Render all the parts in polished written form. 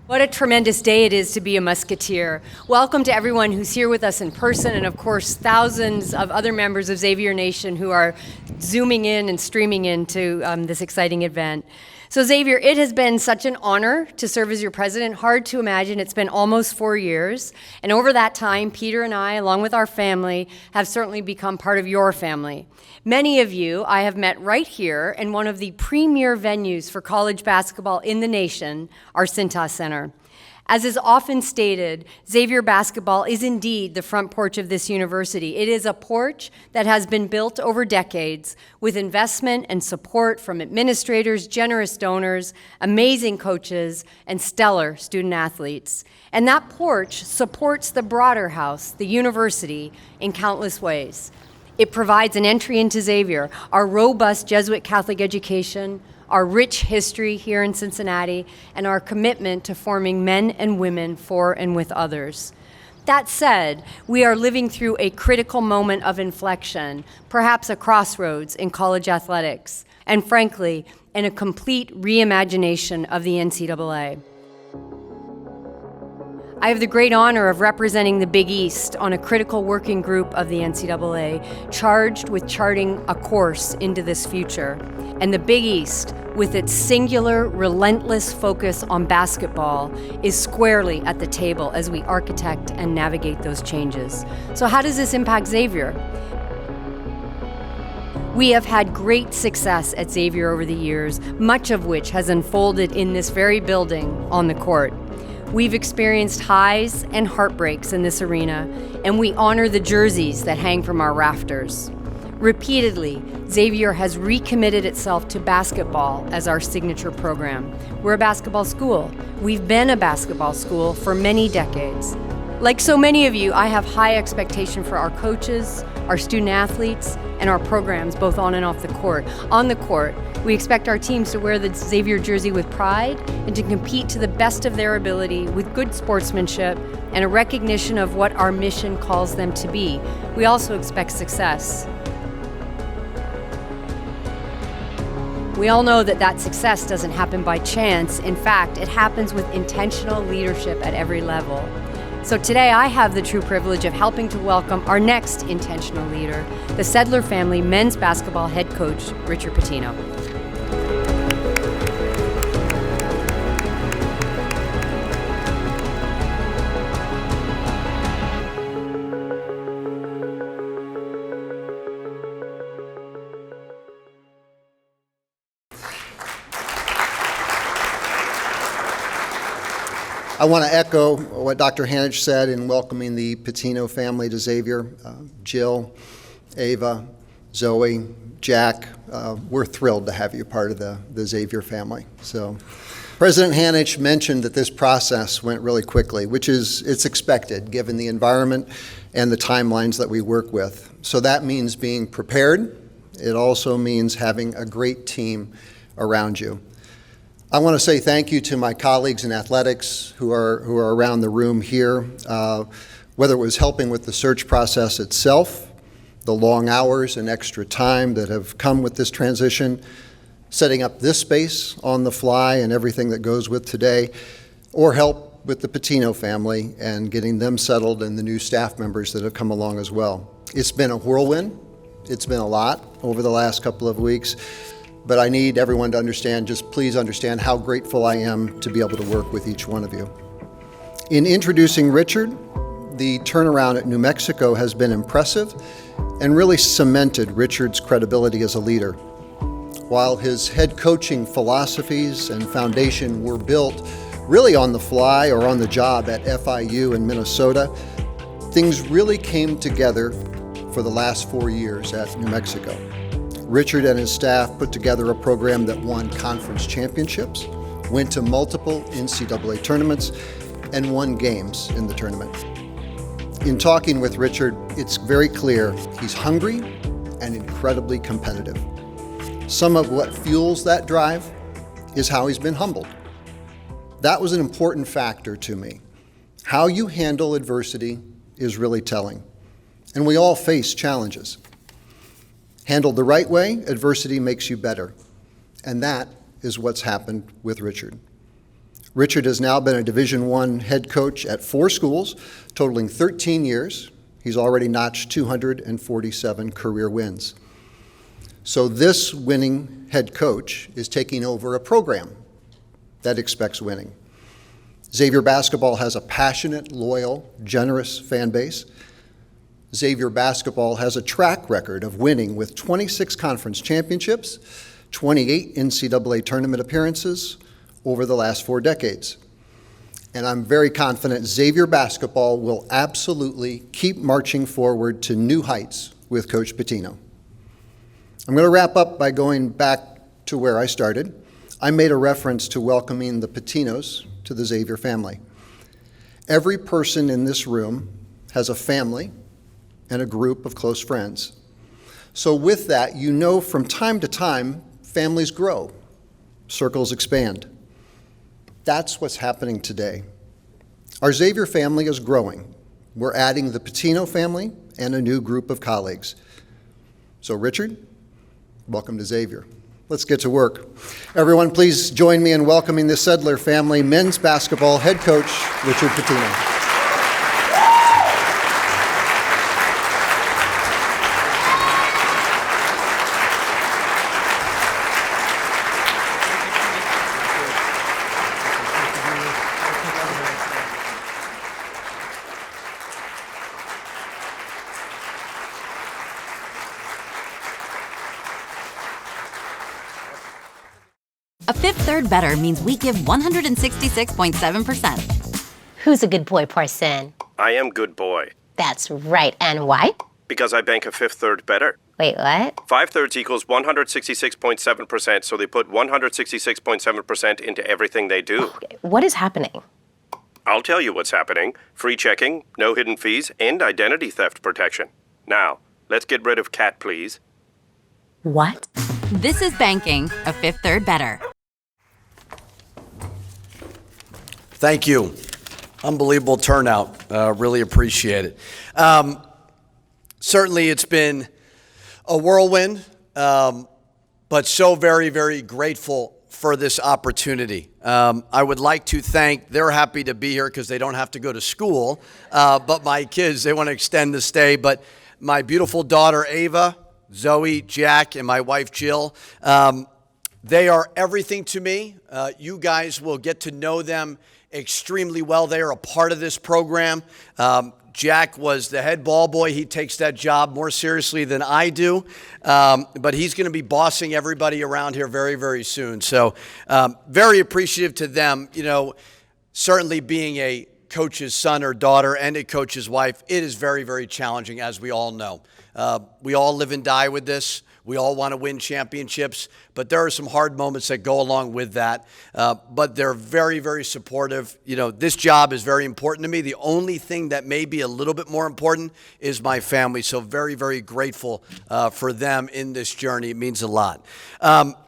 What a tremendous day it is to be a Musketeer. Welcome to everyone who's here with us in person, and of course thousands of other members of Xavier Nation who are zooming in and streaming into this exciting event. So Xavier, it has been such an honor to serve as your president. Hard to imagine. It's been almost 4 years. And over that time, Peter and I, along with our family, have certainly become part of your family. Many of you I have met right here in one of the premier venues for college basketball in the nation, our Cintas Center. As is often stated, Xavier basketball is indeed the front porch of this university. It is a porch that has been built over decades with investment and support from administrators, generous donors, amazing coaches, and stellar student athletes. And that porch supports the broader house, the university, in countless ways. It provides an entry into Xavier, our robust Jesuit Catholic education, our rich history here in Cincinnati, and our commitment to forming men and women for and with others. That said, we are living through a critical moment of inflection, perhaps a crossroads in college athletics, and frankly, in a complete reimagination of the NCAA. I have the great honor of representing the Big East on a critical working group of the NCAA charged with charting a course into this future. And the Big East, with its singular, relentless focus on basketball, is squarely at the table as we architect and navigate those changes. So how does this impact Xavier? We have had great success at Xavier over the years, much of which has unfolded in this very building on the court. We've experienced highs and heartbreaks in this arena, and we honor the jerseys that hang from our rafters. Repeatedly, Xavier has recommitted itself to basketball as our signature program. We're a basketball school. We've been a basketball school for many decades. Like so many of you, I have high expectation for our coaches, our student athletes, and our programs, both on and off the court. On the court, we expect our teams to wear the Xavier jersey with pride and to compete to the best of their ability with good sportsmanship and a recognition of what our mission calls them to be. We also expect success. We all know that success doesn't happen by chance. In fact, it happens with intentional leadership at every level. So today I have the true privilege of helping to welcome our next intentional leader, the Sedler family men's basketball head coach, Richard Pitino. I want to echo what Dr. Hanich said in welcoming the Pitino family to Xavier. Jill, Ava, Zoe, Jack, we're thrilled to have you part of the Xavier family. So, President Hanich mentioned that this process went really quickly, which is it's expected given the environment and the timelines that we work with. So that means being prepared. It also means having a great team around you. I want to say thank you to my colleagues in athletics who are around the room here, whether it was helping with the search process itself, the long hours and extra time that have come with this transition, setting up this space on the fly and everything that goes with today, or help with the Pitino family and getting them settled and the new staff members that have come along as well. It's been a whirlwind. It's been a lot over the last couple of weeks. But I need everyone to understand, just please understand how grateful I am to be able to work with each one of you. In introducing Richard, the turnaround at New Mexico has been impressive and really cemented Richard's credibility as a leader. While his head coaching philosophies and foundation were built really on the fly or on the job at FIU in Minnesota, things really came together for the last 4 years at New Mexico. Richard and his staff put together a program that won conference championships, went to multiple NCAA tournaments, and won games in the tournament. In talking with Richard, it's very clear he's hungry and incredibly competitive. Some of what fuels that drive is how he's been humbled. That was an important factor to me. How you handle adversity is really telling. And we all face challenges. Handled the right way, adversity makes you better. And that is what's happened with Richard. Richard has now been a Division I head coach at 4 schools, totaling 13 years. He's already notched 247 career wins. So this winning head coach is taking over a program that expects winning. Xavier basketball has a passionate, loyal, generous fan base. Xavier basketball has a track record of winning with 26 conference championships, 28 NCAA tournament appearances over the last 4 decades. And I'm very confident Xavier basketball will absolutely keep marching forward to new heights with Coach Pitino. I'm going to wrap up by going back to where I started. I made a reference to welcoming the Patinos to the Xavier family. Every person in this room has a family and a group of close friends. So with that, you know from time to time, families grow, circles expand. That's what's happening today. Our Xavier family is growing. We're adding the Pitino family and a new group of colleagues. So Richard, welcome to Xavier. Let's get to work. Everyone, please join me in welcoming the Sedler family men's basketball head coach, Richard Pitino. A Fifth Third Better means we give 166.7%. Who's a good boy, Parson? I am good boy. That's right. And why? Because I bank a Fifth Third Better. Wait, what? 5/3 equals 166.7%, so they put 166.7% into everything they do. Okay, what is happening? I'll tell you what's happening. Free checking, no hidden fees, and identity theft protection. Now, let's get rid of Cat, please. What? This is banking a Fifth Third Better. Thank you. Unbelievable turnout. Really appreciate it. Certainly it's been a whirlwind, but so very, very grateful for this opportunity. I would like to thank, they're happy to be here because they don't have to go to school, but my kids, they want to extend the stay. But my beautiful daughter, Ava, Zoe, Jack, and my wife, Jill, they are everything to me. You guys will get to know them extremely well. They are a part of this program. Jack was the head ball boy. He takes that job more seriously than I do, but he's going to be bossing everybody around here very, very soon. So very appreciative to them. You know, certainly being a coach's son or daughter and a coach's wife, it is very, very challenging, as we all know. We all live and die with this. We all want to win championships, but there are some hard moments that go along with that. But they're very, very supportive. You know, this job is very important to me. The only thing that may be a little bit more important is my family. So very, very grateful for them in this journey. It means a lot.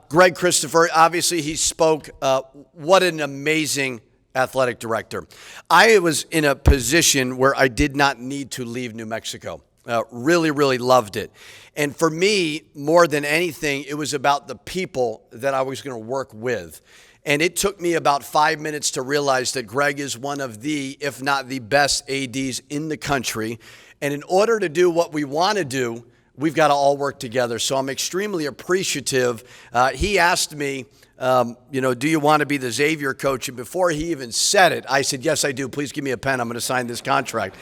Greg Christopher, obviously he spoke. What an amazing athletic director. I was in a position where I did not need to leave New Mexico. Really, really loved it. And for me, more than anything, it was about the people that I was going to work with. And it took me about 5 minutes to realize that Greg is one of the, if not the best ADs in the country. And in order to do what we want to do, we've got to all work together. So I'm extremely appreciative. He asked me, you know, do you want to be the Xavier coach? And before he even said it, I said, yes, I do. Please give me a pen. I'm going to sign this contract.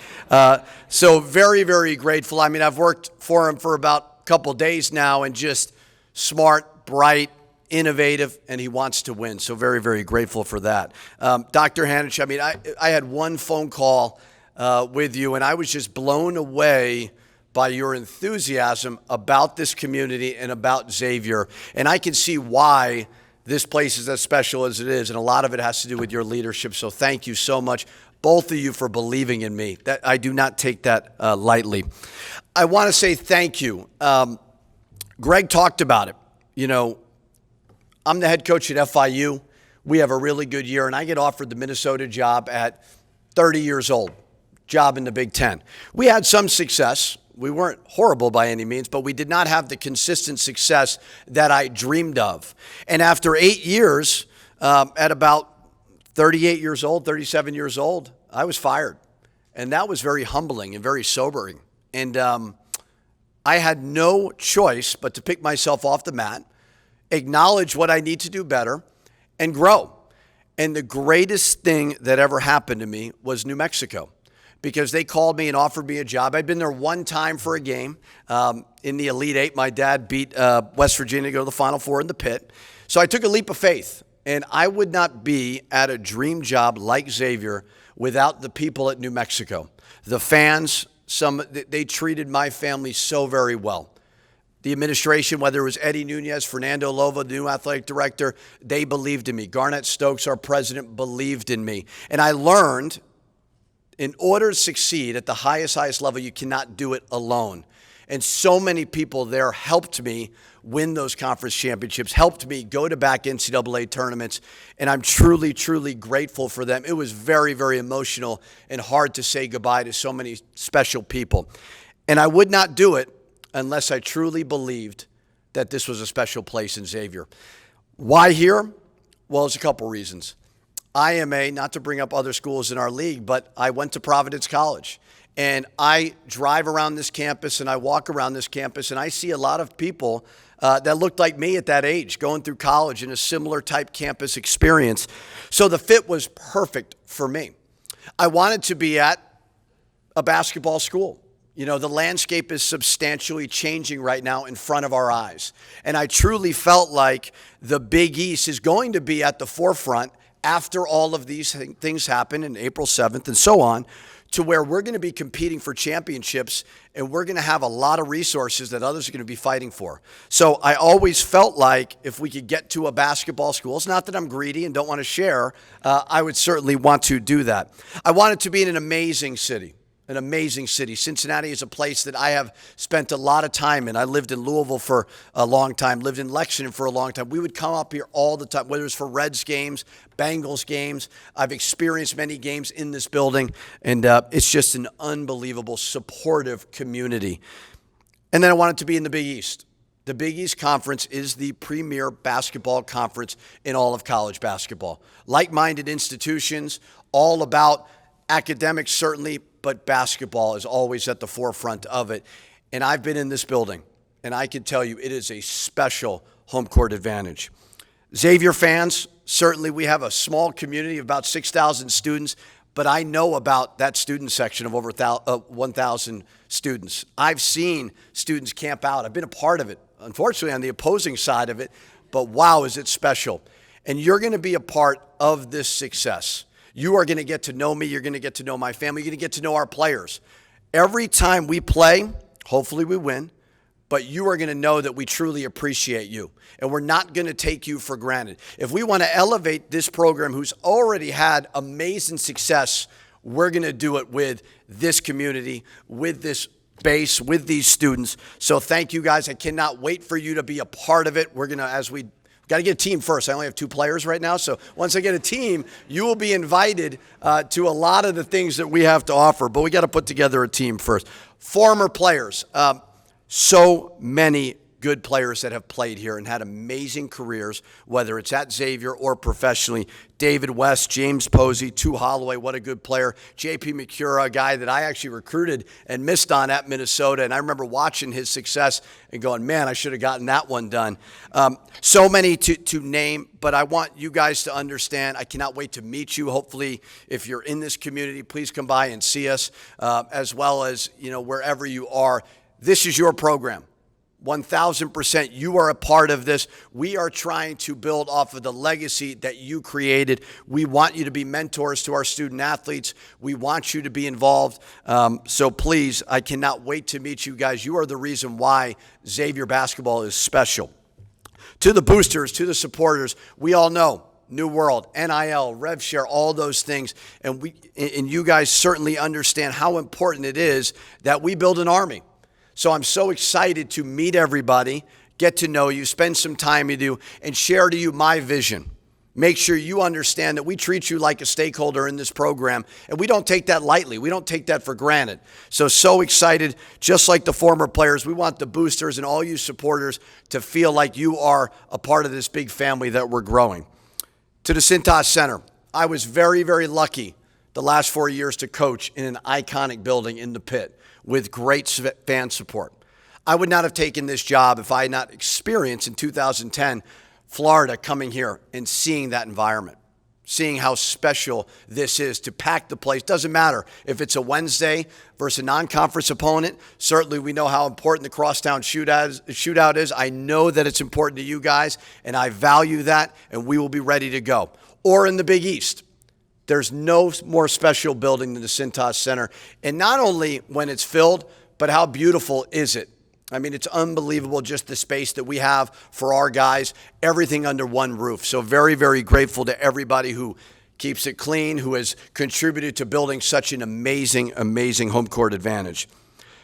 So very, very grateful. I mean, I've worked for him for about a couple days now, and just smart, bright, innovative, and he wants to win. So very, very grateful for that. Dr. Hanich, I mean, I had one phone call with you, and I was just blown away by your enthusiasm about this community and about Xavier. And I can see why this place is as special as it is, and a lot of it has to do with your leadership. So thank you so much, both of you, for believing in me. That I do not take that lightly. I want to say thank you. Greg talked about it. You know, I'm the head coach at FIU. We have a really good year, and I get offered the Minnesota job at 30 years old, job in the Big Ten. We had some success. We weren't horrible by any means, but we did not have the consistent success that I dreamed of. And after 8 years, at about 38 years old, 37 years old, I was fired. And that was very humbling and very sobering. And I had no choice but to pick myself off the mat, acknowledge what I need to do better, and grow. And the greatest thing that ever happened to me was New Mexico, because they called me and offered me a job. I'd been there one time for a game in the Elite Eight. My dad beat West Virginia to go to the Final Four in the pit. So I took a leap of faith, and I would not be at a dream job like Xavier without the people at New Mexico. The fans, they treated my family so very well. The administration, whether it was Eddie Nunez, Fernando Lova, the new athletic director, they believed in me. Garnett Stokes, our president, believed in me. And I learned, in order to succeed at the highest level, you cannot do it alone. And so many people there helped me win those conference championships, helped me go to back NCAA tournaments, and I'm truly, truly grateful for them. It was very, very emotional and hard to say goodbye to so many special people. And I would not do it unless I truly believed that this was a special place in Xavier. Why here? Well, there's a couple reasons. I am not to bring up other schools in our league, but I went to Providence College. And I drive around this campus and I walk around this campus and I see a lot of people that looked like me at that age going through college in a similar type campus experience. So the fit was perfect for me. I wanted to be at a basketball school. You know, the landscape is substantially changing right now in front of our eyes. And I truly felt like the Big East is going to be at the forefront after all of these things happen in April 7th and so on, to where we're going to be competing for championships and we're going to have a lot of resources that others are going to be fighting for. So I always felt like if we could get to a basketball school, it's not that I'm greedy and don't want to share, I would certainly want to do that. I want it to be in an amazing city. An amazing city. Cincinnati is a place that I have spent a lot of time in. I lived in Louisville for a long time, lived in Lexington for a long time. We would come up here all the time, whether it's for Reds games, Bengals games. I've experienced many games in this building, and it's just an unbelievable, supportive community. And then I want it to be in the Big East. The Big East Conference is the premier basketball conference in all of college basketball. Like-minded institutions, all about academics certainly, but basketball is always at the forefront of it. And I've been in this building, and I can tell you it is a special home court advantage. Xavier fans, certainly we have a small community of about 6,000 students, but I know about that student section of over 1,000 students. I've seen students camp out. I've been a part of it, unfortunately on the opposing side of it, but wow, is it special. And you're going to be a part of this success. You are going to get to know me. You're going to get to know my family. You're going to get to know our players. Every time we play, hopefully we win, but you are going to know that we truly appreciate you, and we're not going to take you for granted. If we want to elevate this program who's already had amazing success, we're going to do it with this community, with this base, with these students. So thank you guys. I cannot wait for you to be a part of it. We're going to, got to get a team first. I only have 2 players right now. So once I get a team, you will be invited to a lot of the things that we have to offer. But we got to put together a team first. Former players. So many good players that have played here and had amazing careers, whether it's at Xavier or professionally. David West, James Posey, Tu Holloway, what a good player. J.P. McCura, a guy that I actually recruited and missed on at Minnesota. And I remember watching his success and going, man, I should have gotten that one done. So many to name, but I want you guys to understand, I cannot wait to meet you. Hopefully, if you're in this community, please come by and see us, as well as, wherever you are. This is your program. 1,000%, you are a part of this. We are trying to build off of the legacy that you created. We want you to be mentors to our student athletes. We want you to be involved. So please, I cannot wait to meet you guys. You are the reason why Xavier basketball is special. To the boosters, to the supporters, we all know New World, NIL, Rev Share, all those things. And you guys certainly understand how important it is that we build an army. So I'm so excited to meet everybody, get to know you, spend some time with you, and share to you my vision. Make sure you understand that we treat you like a stakeholder in this program, and we don't take that lightly. We don't take that for granted. So excited, just like the former players, we want the boosters and all you supporters to feel like you are a part of this big family that we're growing. To the Cintas Center, I was very, very lucky the last 4 years to coach in an iconic building in the Pit with great fan support. I would not have taken this job if I had not experienced in 2010 Florida coming here and seeing that environment, seeing how special this is to pack the place. Doesn't matter if it's a Wednesday versus a non-conference opponent. Certainly we know how important the crosstown shootout is. I know that it's important to you guys, and I value that, and we will be ready to go. Or in the Big East. There's no more special building than the Cintas Center. And not only when it's filled, but how beautiful is it? I mean, it's unbelievable just the space that we have for our guys, everything under one roof. So very, very grateful to everybody who keeps it clean, who has contributed to building such an amazing, amazing home court advantage.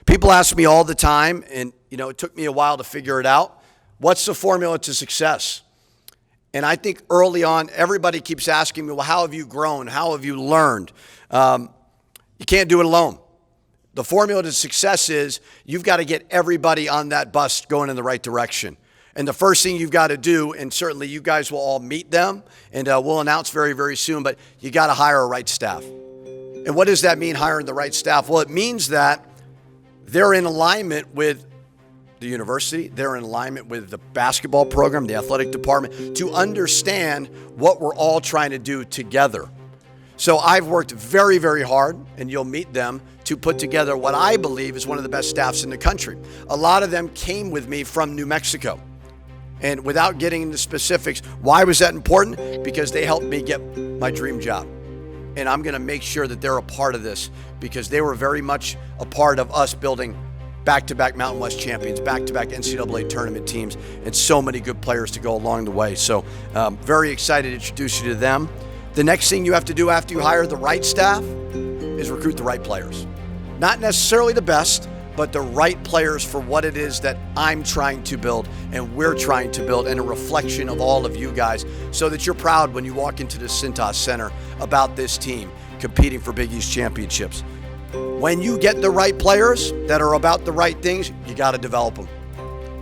People ask me all the time, and it took me a while to figure it out, what's the formula to success? And I think early on, everybody keeps asking me, well, how have you grown? How have you learned? You can't do it alone. The formula to success is you've got to get everybody on that bus going in the right direction. And the first thing you've got to do, and certainly you guys will all meet them, and we'll announce very, very soon, but you got to hire a right staff. And what does that mean, hiring the right staff? Well, it means that they're in alignment with the university, they're in alignment with the basketball program, the athletic department, to understand what we're all trying to do together. So I've worked very, very hard, and you'll meet them, to put together what I believe is one of the best staffs in the country. A lot of them came with me from New Mexico. And without getting into specifics, why was that important? Because they helped me get my dream job. And I'm going to make sure that they're a part of this, because they were very much a part of us building back-to-back Mountain West champions, back-to-back NCAA tournament teams, and so many good players to go along the way. So very excited to introduce you to them. The next thing you have to do after you hire the right staff is recruit the right players. Not necessarily the best, but the right players for what it is that I'm trying to build and we're trying to build, and a reflection of all of you guys, so that you're proud when you walk into the Cintas Center about this team competing for Big East championships. When you get the right players that are about the right things, you got to develop them.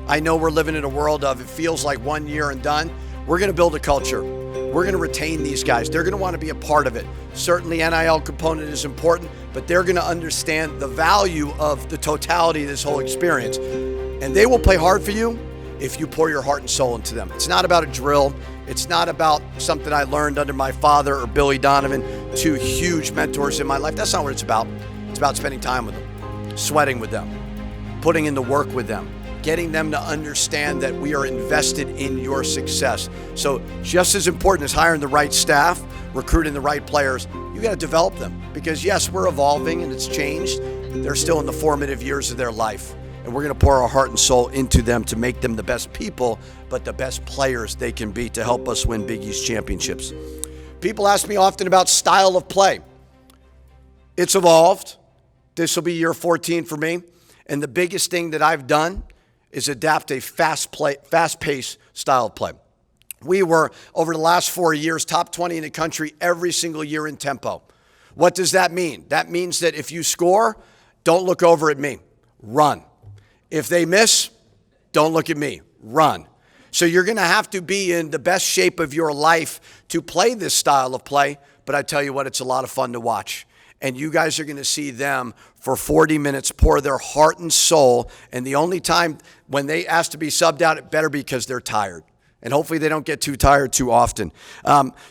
I know we're living in a world of it feels like 1 year and done. We're going to build a culture. We're going to retain these guys. They're going to want to be a part of it. Certainly NIL component is important, but they're going to understand the value of the totality of this whole experience. And they will play hard for you if you pour your heart and soul into them. It's not about a drill. It's not about something I learned under my father or Billy Donovan, two huge mentors in my life. That's not what it's about. It's about spending time with them, sweating with them, putting in the work with them, getting them to understand that we are invested in your success. So just as important as hiring the right staff, recruiting the right players, you got to develop them. Because yes, we're evolving and it's changed. They're still in the formative years of their life. And we're going to pour our heart and soul into them to make them the best people, but the best players they can be to help us win Big East championships. People ask me often about style of play. It's evolved. This will be year 14 for me. And the biggest thing that I've done is adapt a fast-paced style of play. We were, over the last 4 years, top 20 in the country every single year in tempo. What does that mean? That means that if you score, don't look over at me. Run. If they miss, don't look at me. Run. So you're going to have to be in the best shape of your life to play this style of play, but I tell you what, it's a lot of fun to watch. And you guys are going to see them for 40 minutes pour their heart and soul. And the only time when they ask to be subbed out, it better be because they're tired. And hopefully they don't get too tired too often.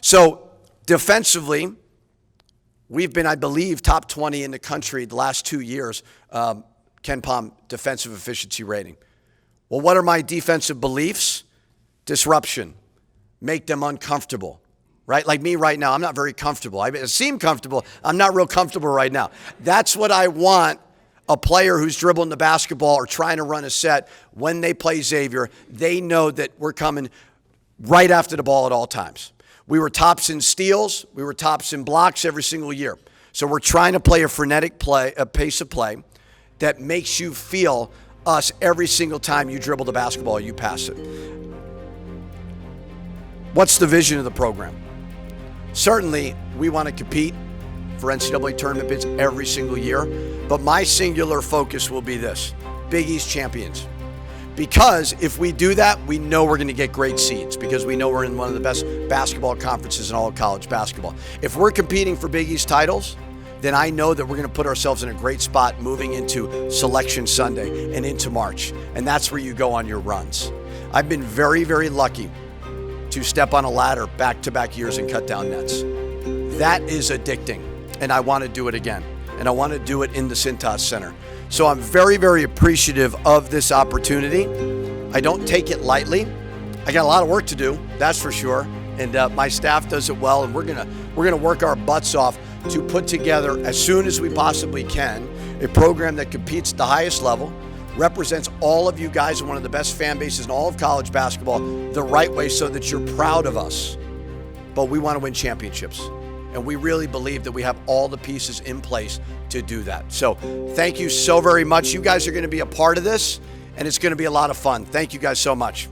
So defensively, we've been, I believe, top 20 in the country the last 2 years, Ken Pom defensive efficiency rating. Well, what are my defensive beliefs? Disruption. Make them uncomfortable. Right? Like me right now, I'm not very comfortable. I seem comfortable. I'm not real comfortable right now. That's what I want a player who's dribbling the basketball or trying to run a set. When they play Xavier, they know that we're coming right after the ball at all times. We were tops in steals. We were tops in blocks every single year. So we're trying to play a frenetic play, a pace of play that makes you feel us every single time you dribble the basketball or you pass it. What's the vision of the program? Certainly, we want to compete for NCAA tournament bids every single year, but my singular focus will be this: Big East champions. Because if we do that, we know we're going to get great seeds because we know we're in one of the best basketball conferences in all of college basketball. If we're competing for Big East titles, then I know that we're going to put ourselves in a great spot moving into Selection Sunday and into March. And that's where you go on your runs. I've been very, very lucky to step on a ladder back-to-back years and cut down nets. That is addicting, and I want to do it again. And I want to do it in the Cintas Center. So I'm very, very appreciative of this opportunity. I don't take it lightly. I got a lot of work to do, that's for sure. And my staff does it well, and we're gonna work our butts off to put together, as soon as we possibly can, a program that competes at the highest level, represents all of you guys in one of the best fan bases in all of college basketball the right way so that you're proud of us. But we want to win championships. And we really believe that we have all the pieces in place to do that. So thank you so very much. You guys are going to be a part of this, and it's going to be a lot of fun. Thank you guys so much.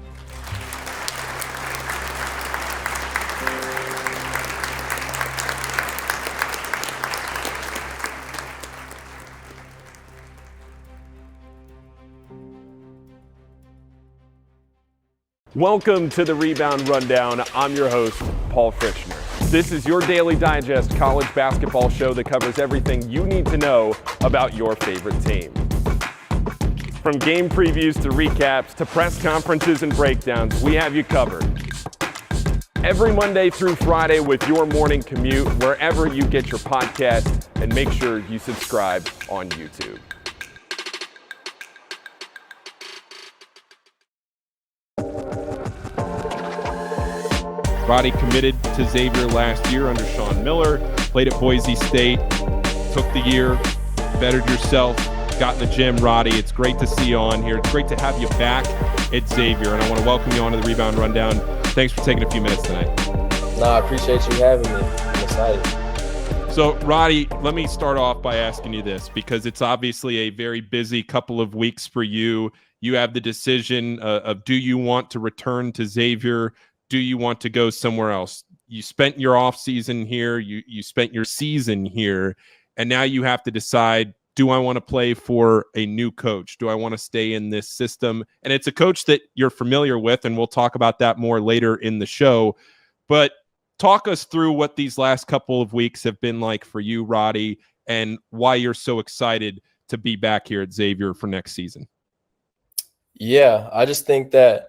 Welcome to the Rebound Rundown. I'm your host, Paul Fritschner. This is your daily digest college basketball show that covers everything you need to know about your favorite team. From game previews to recaps to press conferences and breakdowns, we have you covered. Every Monday through Friday with your morning commute, wherever you get your podcast, and make sure you subscribe on YouTube. Roddie committed to Xavier last year under Sean Miller, played at Boise State, took the year, bettered yourself, got in the gym. Roddie, it's great to see you on here. It's great to have you back at Xavier, and I want to welcome you onto the Rebound Rundown. Thanks for taking a few minutes tonight. No, I appreciate you having me. I'm excited. So, Roddie, let me start off by asking you this, because it's obviously a very busy couple of weeks for you. You have the decision of do you want to return to Xavier? Do you want to go somewhere else? You spent your off season here. You spent your season here. And now you have to decide, do I want to play for a new coach? Do I want to stay in this system? And it's a coach that you're familiar with, and we'll talk about that more later in the show. But talk us through what these last couple of weeks have been like for you, Roddie, and why you're so excited to be back here at Xavier for next season. Yeah, I just think that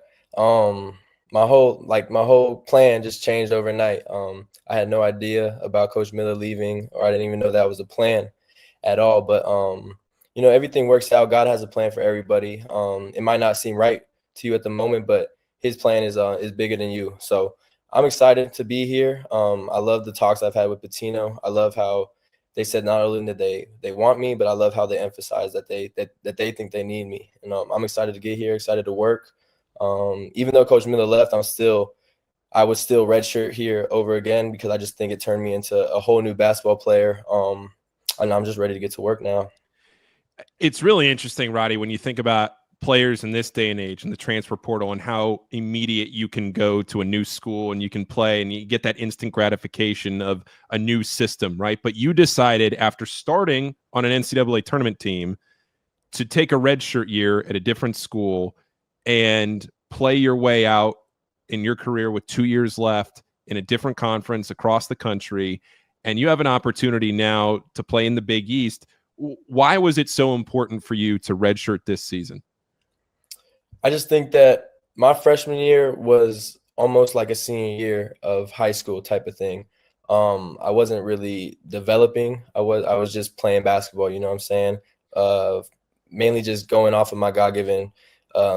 my whole plan just changed overnight. I had no idea about Coach Miller leaving, or I didn't even know that was a plan at all. But everything works out. God has a plan for everybody. It might not seem right to you at the moment, but His plan is bigger than you. So I'm excited to be here. I love the talks I've had with Pitino. I love how they said not only that they want me, but I love how they emphasize that they think they need me. And I'm excited to get here, excited to work. Even though Coach Miller left, I would still redshirt here over again because I just think it turned me into a whole new basketball player. And I'm just ready to get to work now. It's really interesting, Roddie, when you think about players in this day and age and the transfer portal and how immediate you can go to a new school and you can play and you get that instant gratification of a new system, right? But you decided after starting on an NCAA tournament team to take a redshirt year at a different school and play your way out in your career with 2 years left in a different conference across the country, and you have an opportunity now to play in the Big East. Why was it so important for you to redshirt this season? I just think that my freshman year was almost like a senior year of high school type of thing. I wasn't really developing. I was just playing basketball, you know what I'm saying? Mainly just going off of my God-given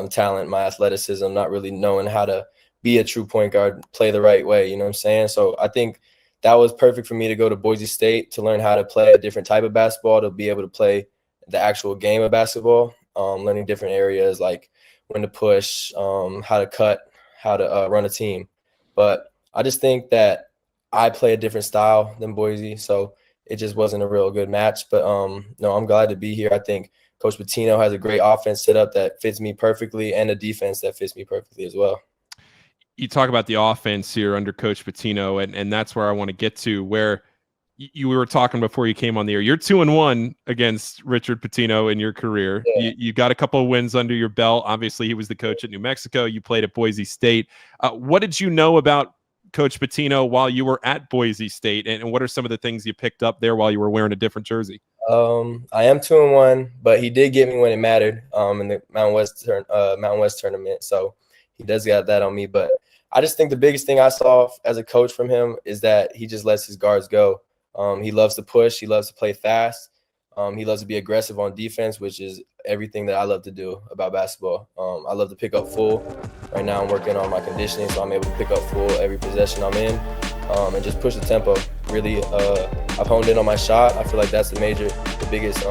talent, my athleticism, not really knowing how to be a true point guard, play the right way, you know what I'm saying? So I think that was perfect for me to go to Boise State to learn how to play a different type of basketball, to be able to play the actual game of basketball, learning different areas like when to push, how to cut, how to run a team. But I just think that I play a different style than Boise, so it just wasn't a real good match. But no, I'm glad to be here. I think Coach Pitino has a great offense set up that fits me perfectly and a defense that fits me perfectly as well. You talk about the offense here under Coach Pitino, and that's where I want to get to, where you were talking before you came on the air. You're 2-1 against Richard Pitino in your career. Yeah. You got a couple of wins under your belt. Obviously, he was the coach at New Mexico. You played at Boise State. What did you know about Coach Pitino while you were at Boise State, and what are some of the things you picked up there while you were wearing a different jersey? I am 2-1, but he did get me when it mattered in the Mountain West tournament. So he does got that on me. But I just think the biggest thing I saw as a coach from him is that he just lets his guards go. He loves to push. He loves to play fast. He loves to be aggressive on defense, which is everything that I love to do about basketball. I love to pick up full. Right now I'm working on my conditioning, so I'm able to pick up full every possession I'm in and just push the tempo. Really, I've honed in on my shot. I feel like that's the biggest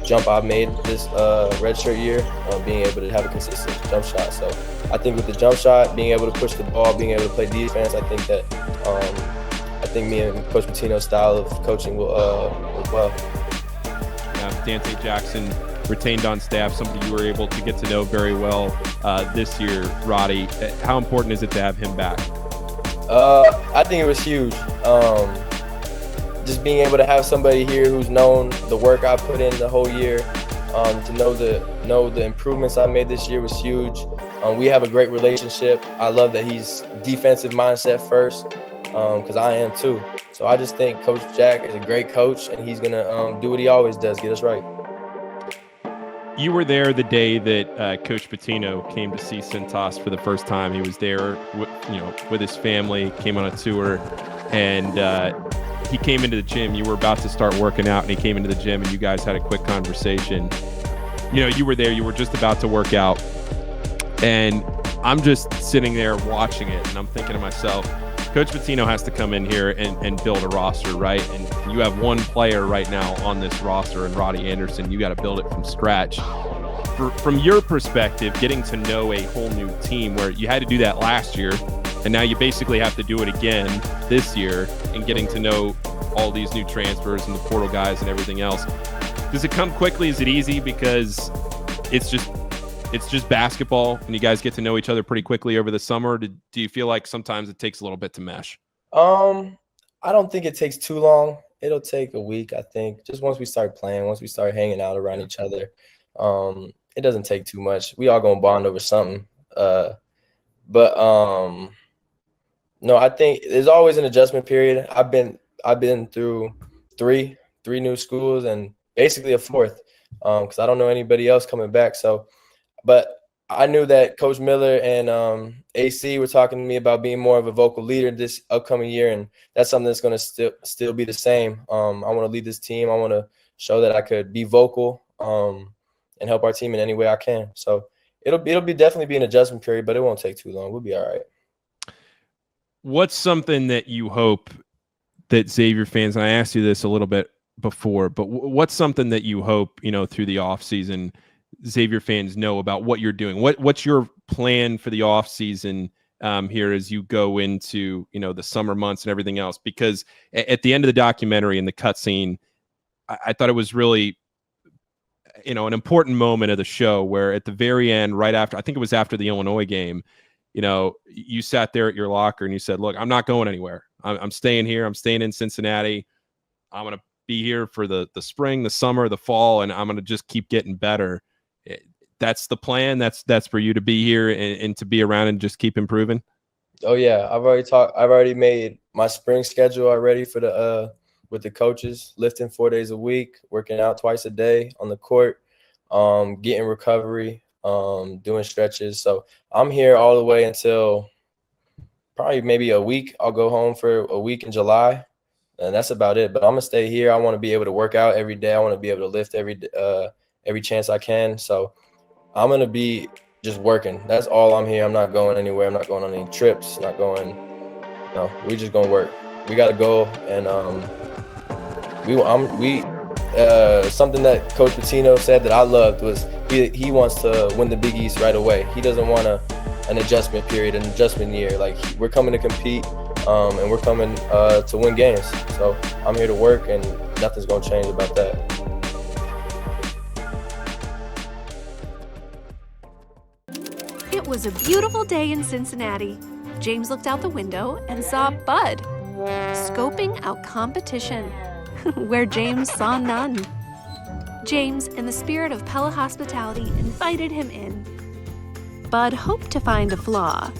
jump I've made this redshirt year, being able to have a consistent jump shot. So I think with the jump shot, being able to push the ball, being able to play defense, I think that me and Coach Pitino's style of coaching will as well. Dante Jackson retained on staff, somebody you were able to get to know very well this year, Roddie. How important is it to have him back? I think it was huge. Just being able to have somebody here who's known the work I put in the whole year, to know the improvements I made this year was huge. We have a great relationship. I love that he's defensive mindset first, because I am too. So I just think Coach Jack is a great coach, and he's gonna do what he always does, get us right. You were there the day that Coach Pitino came to see Cintas for the first time. He was there, with his family, came on a tour, and he came into the gym. You were about to start working out, and he came into the gym, and you guys had a quick conversation. You were there. You were just about to work out, and I'm just sitting there watching it, and I'm thinking to myself, Coach Pitino has to come in here and build a roster, right? And you have one player right now on this roster, and Roddie Anderson. You got to build it from scratch. From your perspective, getting to know a whole new team where you had to do that last year, and now you basically have to do it again this year, and getting to know all these new transfers and the portal guys and everything else. Does it come quickly? Is it easy because it's just basketball and you guys get to know each other pretty quickly over the summer? Do you feel like sometimes it takes a little bit to mesh? I don't think it takes too long. It'll take a week, I think. Just once we start playing, once we start hanging out around each other, it doesn't take too much. We all gonna bond over something. No, I think there's always an adjustment period. I've been through three new schools and basically a fourth, because I don't know anybody else coming back. But I knew that Coach Miller and AC were talking to me about being more of a vocal leader this upcoming year, and that's something that's going to still be the same. I want to lead this team. I want to show that I could be vocal and help our team in any way I can. So it'll definitely be an adjustment period, but it won't take too long. We'll be all right. What's something that you hope that Xavier fans, and I asked you this a little bit before, but what's something that you hope, through the offseason, Xavier fans know about what you're doing? What's your plan for the offseason here as you go into, the summer months and everything else? Because at the end of the documentary and the cutscene, I thought it was really, an important moment of the show where at the very end, right after, I think it was after the Illinois game, you sat there at your locker and you said, look, I'm not going anywhere. I'm staying here. I'm staying in Cincinnati. I'm going to be here for the spring, the summer, the fall, and I'm going to just keep getting better. That's the plan. That's for you to be here and to be around and just keep improving. Oh yeah, I've already made my spring schedule already for the with the coaches, lifting 4 days a week, working out twice a day on the court, getting recovery, doing stretches. So I'm here all the way until probably maybe a week. I'll go home for a week in July, and that's about it. But I'm gonna stay here. I want to be able to work out every day. I want to be able to lift every chance I can. So I'm going to be just working. That's all I'm here. I'm not going anywhere. I'm not going on any trips, we just going to work. We got to go. And something that Coach Pitino said that I loved was he wants to win the Big East right away. He doesn't want an adjustment period, an adjustment year. Like, we're coming to compete, and we're coming to win games. So I'm here to work, and nothing's going to change about that. It was a beautiful day in Cincinnati. James looked out the window and saw Bud. Scoping out competition, where James saw none. James, in the spirit of Pella hospitality, invited him in. Bud hoped to find a flaw.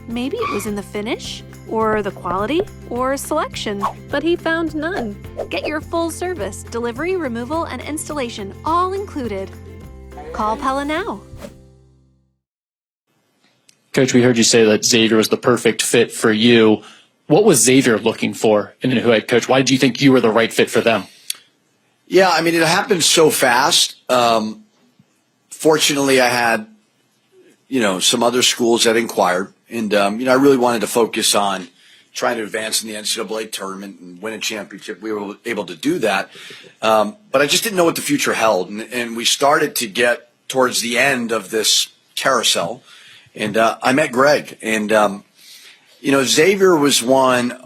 Maybe it was in the finish, or the quality, or selection, but he found none. Get your full service, delivery, removal, and installation all included. Call Pella now. Coach, we heard you say that Xavier was the perfect fit for you. What was Xavier looking for in a new head coach? Why did you think you were the right fit for them? Yeah, I mean, it happened so fast. Fortunately, I had, some other schools that inquired. And, I really wanted to focus on trying to advance in the NCAA tournament and win a championship. We were able to do that. But I just didn't know what the future held. And we started to get towards the end of this carousel. And I met Greg. And, Xavier was one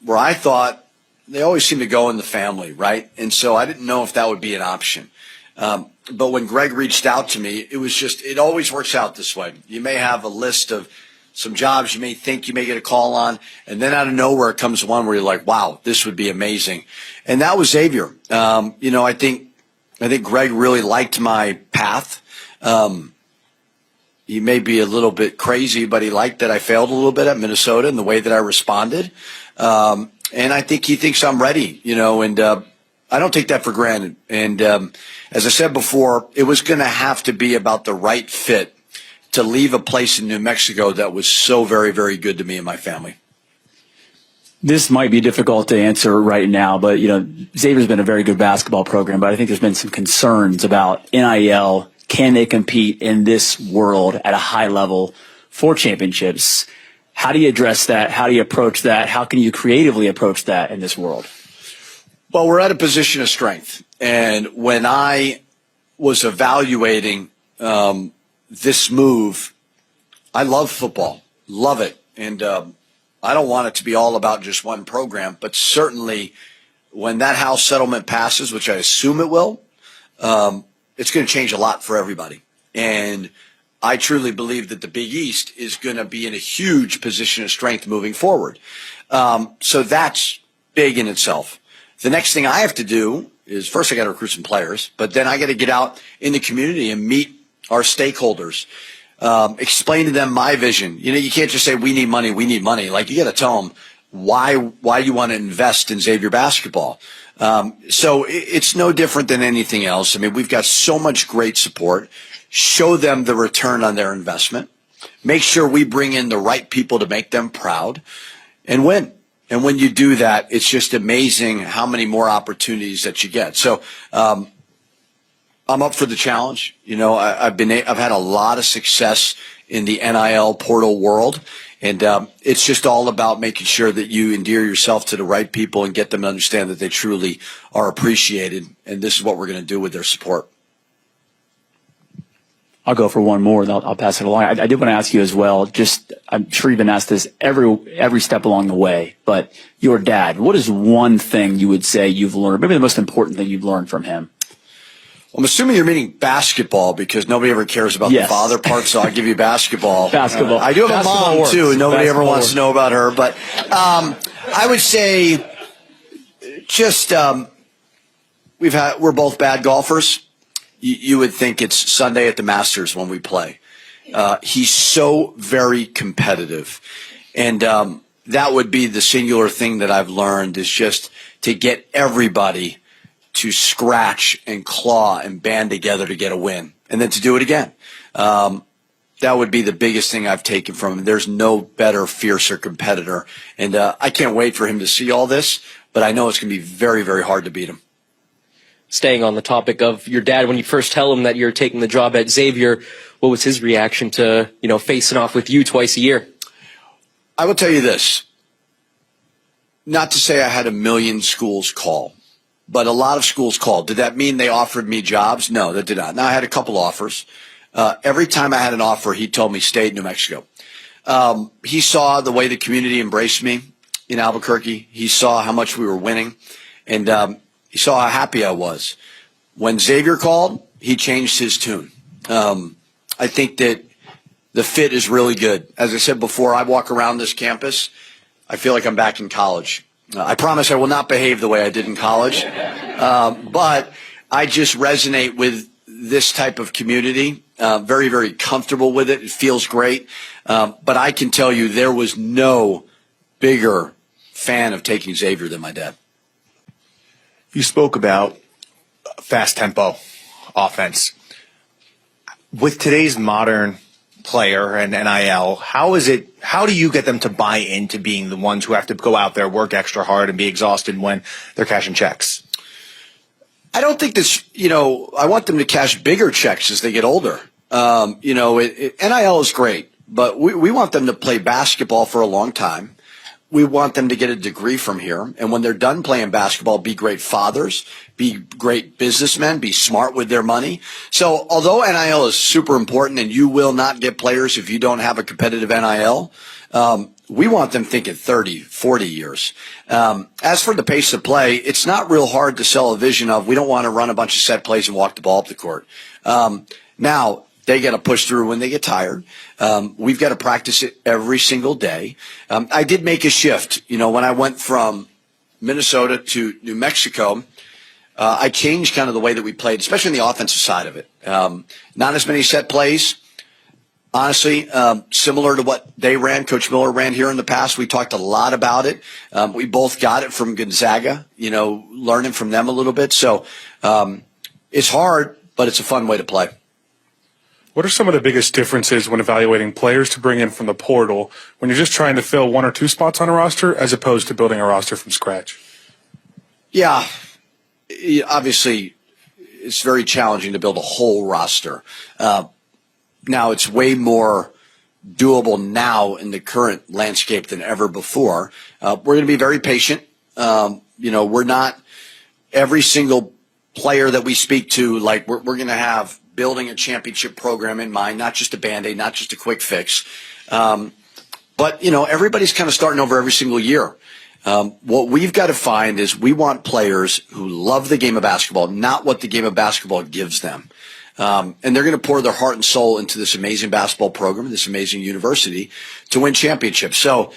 where I thought they always seem to go in the family, right? And so I didn't know if that would be an option. But when Greg reached out to me, it always works out this way. You may have a list of some jobs you may think you may get a call on, and then out of nowhere comes one where you're like, wow, this would be amazing. And that was Xavier. I think Greg really liked my path. He may be a little bit crazy, but he liked that I failed a little bit at Minnesota and the way that I responded. And I think he thinks I'm ready, and I don't take that for granted. And as I said before, it was going to have to be about the right fit to leave a place in New Mexico that was so very, very good to me and my family. This might be difficult to answer right now, but, Xavier's been a very good basketball program, but I think there's been some concerns about NIL. Can they compete in this world at a high level for championships? How do you address that? How do you approach that? How can you creatively approach that in this world? Well, we're at a position of strength. And when I was evaluating this move, I love football, love it. And I don't want it to be all about just one program, but certainly when that House settlement passes, which I assume it will, it's going to change a lot for everybody. And I truly believe that the Big East is going to be in a huge position of strength moving forward. So that's big in itself. The next thing I have to do is first I got to recruit some players, but then I got to get out in the community and meet our stakeholders, explain to them my vision. You can't just say we need money. Like, you got to tell them why you want to invest in Xavier basketball. So it's no different than anything else. I mean, we've got so much great support. Show them the return on their investment. Make sure we bring in the right people to make them proud and win. And when you do that, it's just amazing how many more opportunities that you get. So, I'm up for the challenge. I've had a lot of success in the NIL portal world. And it's just all about making sure that you endear yourself to the right people and get them to understand that they truly are appreciated. And this is what we're going to do with their support. I'll go for one more, and I'll pass it along. I did want to ask you as well, I'm sure you've been asked this every step along the way, but your dad, what is one thing you would say you've learned, maybe the most important thing you've learned from him? I'm assuming you're meaning basketball because nobody ever cares about the father part, so I'll give you basketball. Basketball. I do have a mom, too, and nobody ever wants to know about her. But I would say just we're both bad golfers. You would think it's Sunday at the Masters when we play. He's so very competitive. And that would be the singular thing that I've learned is just to get everybody to scratch and claw and band together to get a win, and then to do it again. That would be the biggest thing I've taken from him. There's no better, fiercer competitor. And I can't wait for him to see all this, but I know it's going to be very, very hard to beat him. Staying on the topic of your dad, when you first tell him that you're taking the job at Xavier, what was his reaction to, facing off with you twice a year? I will tell you this. Not to say I had a million schools call, but a lot of schools called. Did that mean they offered me jobs? No, that did not. Now, I had a couple offers. Every time I had an offer, he told me, stay in New Mexico. He saw the way the community embraced me in Albuquerque. He saw how much we were winning, and he saw how happy I was. When Xavier called, he changed his tune. I think that the fit is really good. As I said before, I walk around this campus, I feel like I'm back in college. I promise I will not behave the way I did in college. But I just resonate with this type of community. Very, very comfortable with it. It feels great. But I can tell you there was no bigger fan of taking Xavier than my dad. You spoke about fast tempo offense. With today's modern player and NIL, how do you get them to buy into being the ones who have to go out there, work extra hard, and be exhausted when they're cashing checks? I don't think this, I want them to cash bigger checks as they get older. NIL is great, but we want them to play basketball for a long time. We want them to get a degree from here. And when they're done playing basketball, be great fathers, be great businessmen, be smart with their money. So although NIL is super important and you will not get players if you don't have a competitive NIL, we want them thinking 30, 40 years. As for the pace of play, it's not real hard to sell a vision of we don't want to run a bunch of set plays and walk the ball up the court. Now, they got to push through when they get tired. We've got to practice it every single day. I did make a shift. When I went from Minnesota to New Mexico, I changed kind of the way that we played, especially on the offensive side of it. Not as many set plays. Honestly, similar to what they ran, Coach Miller ran here in the past. We talked a lot about it. We both got it from Gonzaga, learning from them a little bit. So it's hard, but it's a fun way to play. What are some of the biggest differences when evaluating players to bring in from the portal when you're just trying to fill one or two spots on a roster as opposed to building a roster from scratch? Yeah, obviously it's very challenging to build a whole roster. Now it's way more doable now in the current landscape than ever before. We're going to be very patient. We're not every single player that we speak to, like we're going to have building a championship program in mind, not just a Band-Aid, not just a quick fix. But everybody's kind of starting over every single year. What we've got to find is we want players who love the game of basketball, not what the game of basketball gives them. And they're going to pour their heart and soul into this amazing basketball program, this amazing university to win championships. So,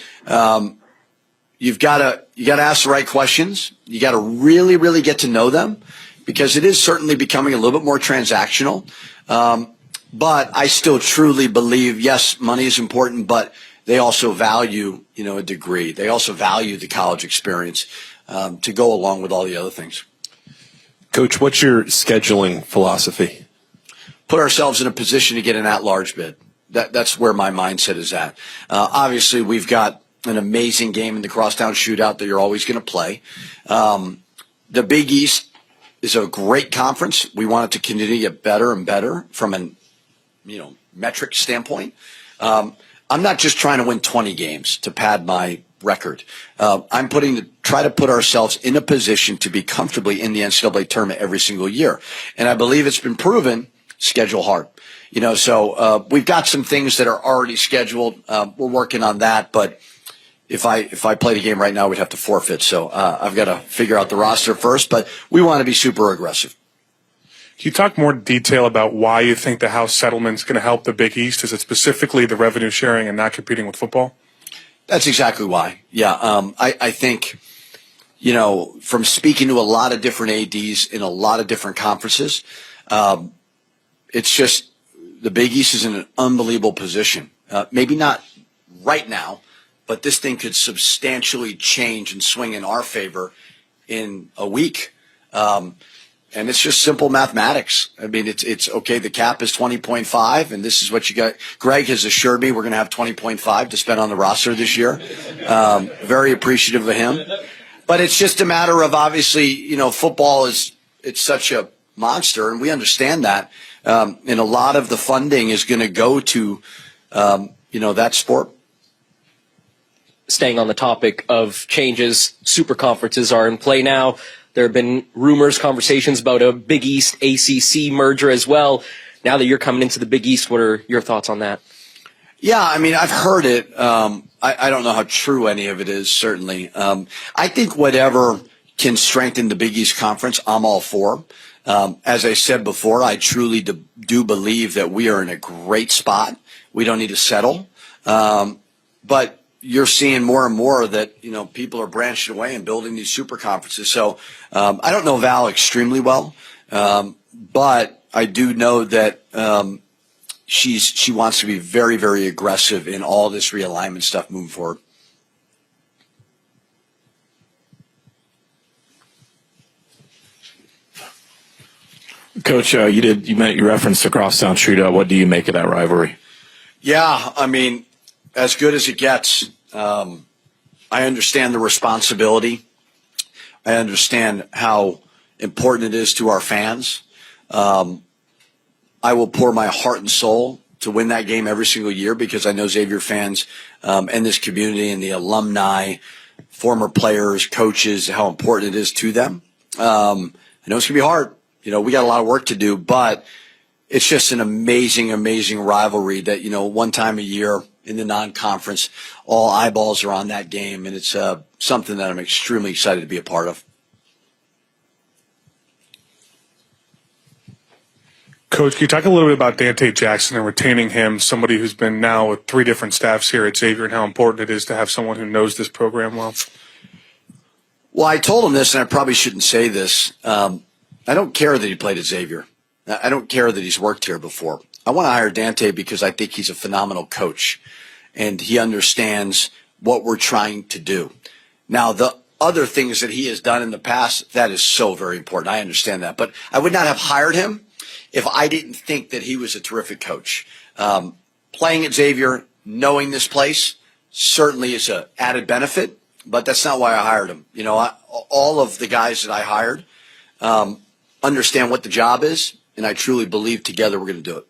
you got to ask the right questions. You got to really, really get to know them because it is certainly becoming a little bit more transactional. But I still truly believe, yes, money is important, but they also value, a degree. They also value the college experience, to go along with all the other things. Coach, what's your scheduling philosophy? Put ourselves in a position to get an at-large bid. That's where my mindset is at. Obviously, we've got an amazing game in the crosstown shootout that you're always going to play. The Big East is a great conference. We want it to continue to get better and better from an, metric standpoint. I'm not just trying to win 20 games to pad my record. I'm try to put ourselves in a position to be comfortably in the NCAA tournament every single year. And I believe it's been proven, schedule hard. So we've got some things that are already scheduled. We're working on that, but if I played a game right now, we'd have to forfeit. So I've got to figure out the roster first, but we want to be super aggressive. Can you talk more detail about why you think the House settlement is going to help the Big East? Is it specifically the revenue sharing and not competing with football? That's exactly why. Yeah, I think, from speaking to a lot of different ADs in a lot of different conferences, it's just the Big East is in an unbelievable position. Maybe not right now, but this thing could substantially change and swing in our favor in a week. And it's just simple mathematics. I mean, it's okay. The cap is 20.5, and this is what you got. Greg has assured me we're going to have 20.5 to spend on the roster this year. Very appreciative of him. But it's just a matter of, obviously, football it's such a monster, and we understand that. And a lot of the funding is going to go to, that sport. Staying on the topic of changes, super conferences are in play now. There have been rumors, conversations about a Big East ACC merger as well. Now that you're coming into the Big East, what are your thoughts on that? Yeah, I mean, I've heard it. I don't know how true any of it is, certainly. I think whatever can strengthen the Big East Conference, I'm all for. As I said before, I truly do believe that we are in a great spot. We don't need to settle. But you're seeing more and more that, people are branching away and building these super conferences. So I don't know Val extremely well, but I do know that she wants to be very, very aggressive in all this realignment stuff moving forward. Coach, you referenced the Crosstown Shootout. What do you make of that rivalry? Yeah, I mean, as good as it gets. I understand the responsibility. I understand how important it is to our fans. I will pour my heart and soul to win that game every single year because I know Xavier fans and this community and the alumni, former players, coaches, how important it is to them. I know it's going to be hard. We got a lot of work to do, but it's just an amazing, amazing rivalry that, one time a year in the non-conference, all eyeballs are on that game, and it's something that I'm extremely excited to be a part of. Coach, can you talk a little bit about Dante Jackson and retaining him, somebody who's been now with 3 different staffs here at Xavier, and how important it is to have someone who knows this program well? Well, I told him this, and I probably shouldn't say this. I don't care that he played at Xavier. I don't care that he's worked here before. I want to hire Dante because I think he's a phenomenal coach, and he understands what we're trying to do. Now, the other things that he has done in the past, that is so very important. I understand that. But I would not have hired him if I didn't think that he was a terrific coach. Playing at Xavier, knowing this place, certainly is an added benefit, but that's not why I hired him. All of the guys that I hired understand what the job is, and I truly believe together we're going to do it.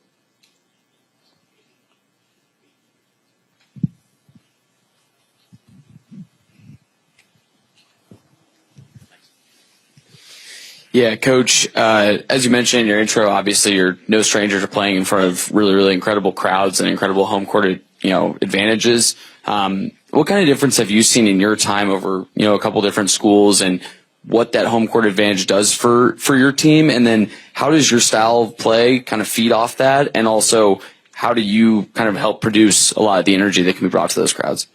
Yeah, Coach, as you mentioned in your intro, obviously you're no stranger to playing in front of really, really incredible crowds and incredible home court, advantages. What kind of difference have you seen in your time over, a couple different schools, and what that home court advantage does for your team? And then how does your style of play kind of feed off that? And also, how do you kind of help produce a lot of the energy that can be brought to those crowds?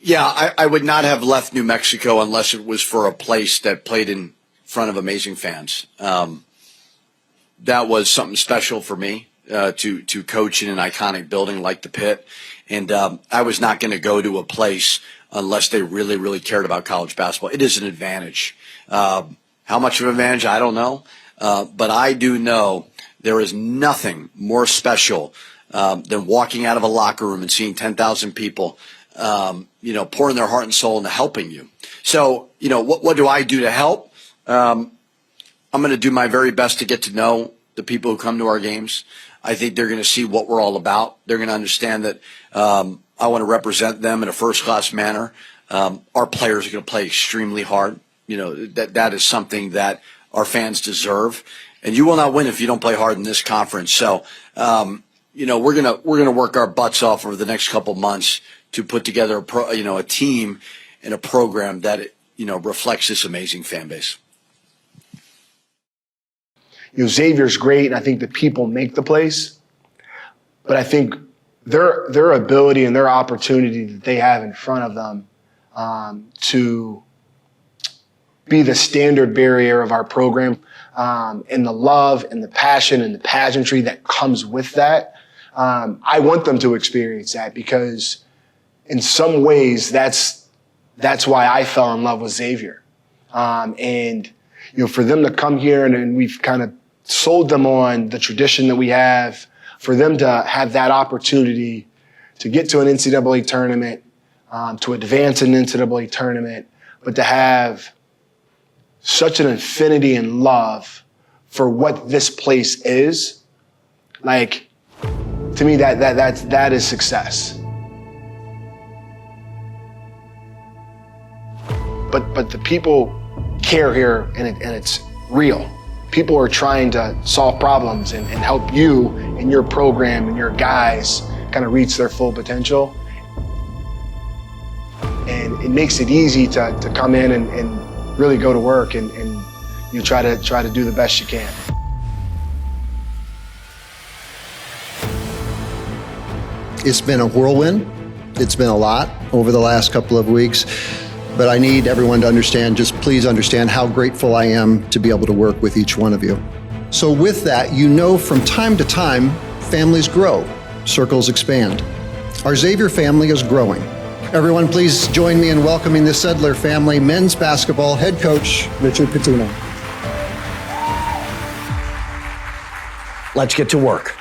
Yeah, I would not have left New Mexico unless it was for a place that played in front of amazing fans. That was something special for me to coach in an iconic building like the Pit. And I was not going to go to a place unless they really, really cared about college basketball. It is an advantage. How much of an advantage, I don't know. But I do know there is nothing more special than walking out of a locker room and seeing 10,000 people, pouring their heart and soul into helping you. So, what do I do to help? I'm going to do my very best to get to know the people who come to our games. I think they're going to see what we're all about. They're going to understand that I want to represent them in a first-class manner. Our players are going to play extremely hard. That is something that our fans deserve. And you will not win if you don't play hard in this conference. So, we're going to work our butts off over the next couple months to put together a team and a program that reflects this amazing fan base. Xavier's great, and I think the people make the place. But I think their ability and their opportunity that they have in front of them to be the standard bearer of our program, and the love and the passion and the pageantry that comes with that. I want them to experience that because in some ways that's why I fell in love with Xavier. And for them to come here and we've kind of sold them on the tradition that we have, for them to have that opportunity to get to an NCAA tournament, to advance an NCAA tournament, but to have such an affinity and love for what this place is, like, to me, that is success. But the people care here, and it's real. People are trying to solve problems and help you and your program and your guys kind of reach their full potential. And it makes it easy to come in and really go to work and you try to do the best you can. It's been a whirlwind. It's been a lot over the last couple of weeks, but I need everyone to understand, just please understand how grateful I am to be able to work with each one of you. So with that, you know from time to time, families grow, circles expand. Our Xavier family is growing. Everyone, please join me in welcoming the Sedler family men's basketball head coach, Richard Pitino. Let's get to work.